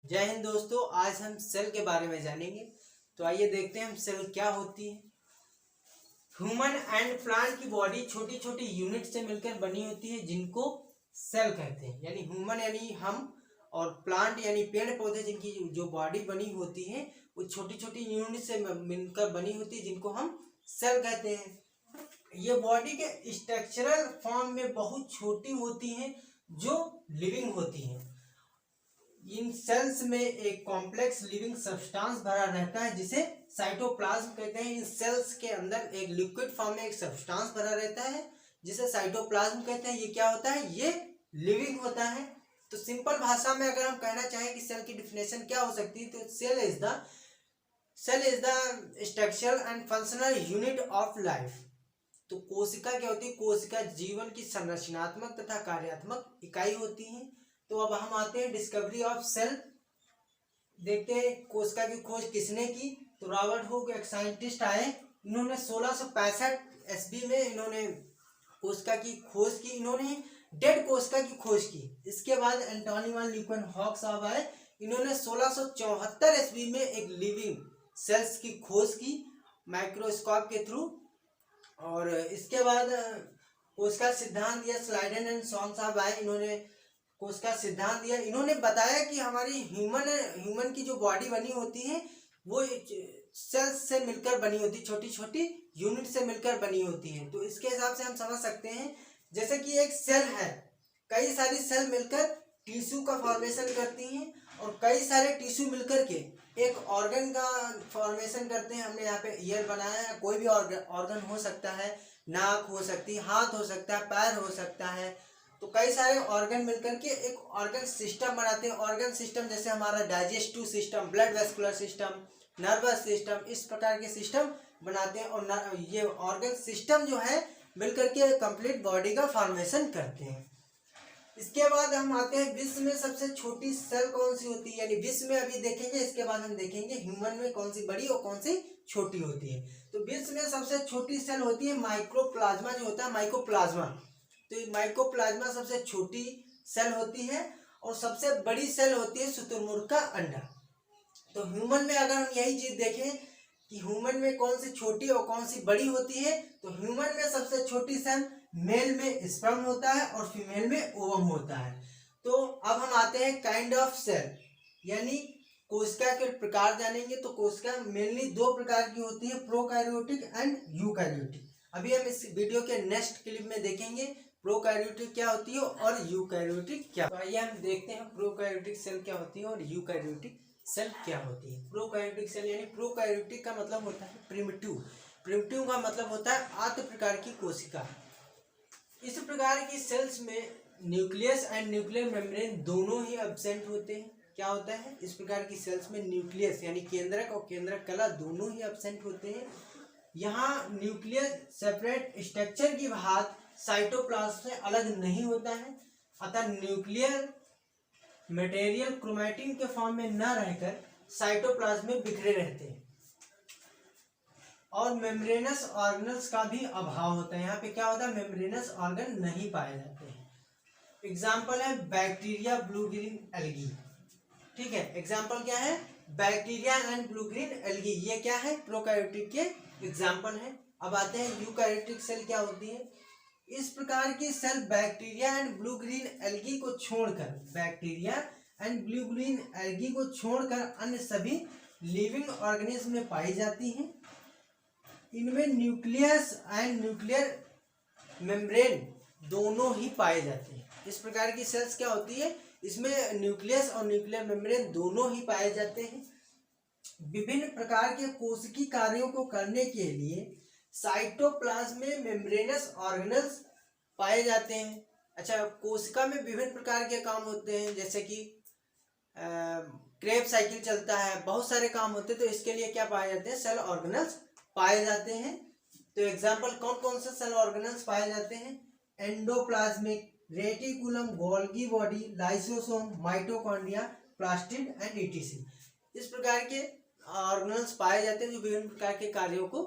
जय हिंद दोस्तों। आज हम सेल के बारे में जानेंगे। तो आइए देखते हैं हम सेल क्या होती है। ह्यूमन एंड प्लांट की बॉडी छोटी छोटी यूनिट से मिलकर बनी होती है जिनको सेल कहते हैं। यानी ह्यूमन यानी हम और प्लांट यानी पेड़ पौधे जिनकी जो बॉडी बनी होती है वो छोटी छोटी यूनिट से मिलकर बनी होती है जिनको हम सेल कहते हैं। ये बॉडी के स्ट्रक्चरल फॉर्म में बहुत छोटी होती हैं जो लिविंग होती हैं। इन सेल्स में एक कॉम्प्लेक्स लिविंग सब्सटेंस भरा रहता है जिसे साइटोप्लाज्म कहते हैं। इन सेल्स के अंदर एक लिक्विड फॉर्म में एक सब्सटेंस भरा रहता है जिसे साइटोप्लाज्म कहते हैं। ये क्या होता है? ये लिविंग होता है। तो सिंपल भाषा में अगर हम कहना चाहें कि सेल की डिफिनेशन क्या हो सकती है तो cell is the structural and functional unit of life. तो कोशिका क्या होती है? कोशिका जीवन की संरचनात्मक तथा कार्यात्मक इकाई होती है। तो अब हम आते हैं डिस्कवरी ऑफ सेल। देखते हैं कोशिका की खोज किसने की। तो रॉबर्ट हुक एक साइंटिस्ट आए। इन्होंने 1665 ईस्वी में इन्होंने कोशिका की खोज की। इन्होंने डेड कोशिका की खोज की। इसके बाद एंटोनी वान ल्यूकेनहॉक साहब आए। इन्होंने 1674 ईस्वी में एक लिविंग सेल्स की खोज की माइक्रोस्कोप के थ्रू। और इसके बाद कोशिका सिद्धांत दिया स्लाइडन एंड सॉन साहब आए। इन्होंने कोशिका सिद्धांत दिया। इन्होंने बताया कि हमारी ह्यूमन की जो बॉडी बनी होती है वो सेल्स से मिलकर बनी होती है, छोटी छोटी यूनिट से मिलकर बनी होती है। तो इसके हिसाब से हम समझ सकते हैं जैसे कि एक सेल है, कई सारी सेल मिलकर टिश्यू का फॉर्मेशन करती हैं और कई सारे टिश्यू मिलकर के एक ऑर्गन का फॉर्मेशन करते हैं। हमने यहाँ पे ईयर बनाया है, कोई भी ऑर्गन हो सकता है, नाक हो सकती है, हाथ हो सकता है, पैर हो सकता है। तो कई सारे ऑर्गन मिलकर के एक ऑर्गन सिस्टम बनाते हैं। ऑर्गन सिस्टम जैसे हमारा digestive system, blood vascular system, nervous system, इस प्रकार के सिस्टम बनाते हैं। और ये ऑर्गन सिस्टम जो है मिलकर के कंप्लीट बॉडी का फॉर्मेशन करते हैं। इसके बाद हम आते हैं विश्व में सबसे छोटी सेल कौन सी होती है। यानी विश्व में अभी देखेंगे, इसके बाद हम देखेंगे ह्यूमन में कौन सी बड़ी और कौन सी छोटी होती है। तो विश्व में सबसे छोटी सेल होती है माइक्रोप्लाज्मा, जो होता है माइक्रोप्लाज्मा। तो ये माइक्रोप्लाज्मा सबसे छोटी सेल होती है और सबसे बड़ी सेल होती है शुतुरमुर्ग का अंडा। तो ह्यूमन में अगर हम यही चीज देखें कि ह्यूमन में कौन सी छोटी और कौन सी बड़ी होती है, तो ह्यूमन में सबसे छोटी सेल मेल में स्पर्म होता है और फीमेल में ओवम होता है। तो अब हम आते हैं काइंड ऑफ सेल, यानी कोशिका के प्रकार जानेंगे। तो कोशिका मेनली दो प्रकार की होती है, प्रोकैरियोटिक एंड यूकैरियोटिक। अभी हम इस वीडियो के नेक्स्ट क्लिप में देखेंगे प्रोकैरियोटिक क्या होती है और यूकैरियोटिक क्या। तो आइए हम देखते हैं प्रोकैरियोटिक सेल क्या होती है और यूकैरियोटिक सेल क्या होती है। प्रोकैरियोटिक सेल यानी प्रोकैरियोटिक का मतलब होता है प्रिमिटिव। प्रिमिटिव का मतलब होता है आद्य प्रकार की कोशिका। इस प्रकार की सेल्स में न्यूक्लियस एंड न्यूक्लियर मेम्ब्रेन दोनों ही एब्सेंट होते हैं। क्या होता है? इस प्रकार की सेल्स में न्यूक्लियस यानी केंद्रक और केंद्रक कला दोनों ही एब्सेंट होते हैं। यहाँ न्यूक्लियस सेपरेट स्ट्रक्चर की बात साइटोप्लाज्म से अलग नहीं होता है। अतः न्यूक्लियर मटेरियल क्रोमैटिन के फॉर्म में न रहकर साइटोप्लाज्म में बिखरे रहते हैं और मेम्ब्रेनस ऑर्गेनल्स का भी अभाव होता है। यहाँ पे क्या होता है? मेम्ब्रेनस ऑर्गन नहीं पाए जाते हैं। एग्जाम्पल है बैक्टीरिया, ब्लू ग्रीन एल्गी। ठीक है, एग्जाम्पल क्या है? Bacteria and blue green algae. ये क्या है? प्रोकैरियोटिक के एग्जाम्पल है। अब आते हैं यूकैरियोटिक सेल क्या होती है। इस प्रकार की cell bacteria and blue green algae को छोड़कर अन्य सभी लिविंग ऑर्गेनिज्म में पाई जाती हैं। इनमें न्यूक्लियस एंड न्यूक्लियर मेम्ब्रेन दोनों ही पाए जाते हैं। इस प्रकार की सेल्स क्या होती है? इसमें न्यूक्लियस और न्यूक्लियर मेम्ब्रेन दोनों ही पाए जाते हैं। विभिन्न प्रकार के कोशिकीय कार्यों को करने के लिए साइटोप्लाज्म में मेम्ब्रेनस ऑर्गेनल्स पाए जाते हैं। अच्छा, कोशिका में विभिन्न प्रकार के काम होते हैं, जैसे कि क्रेब साइकिल चलता है, बहुत सारे काम होते हैं। तो इसके लिए क्या पाए जाते हैं? सेल ऑर्गेनल्स पाए जाते हैं। तो एग्जाम्पल कौन कौन से सेल ऑर्गेनल्स पाए जाते हैं? Endoplasmic, reticulum, Golgi body, lysosome, mitochondria, plastid and etc. इस प्रकार के ऑर्गेनल्स पाए जाते हैं जो विभिन्न प्रकार के कार्यों को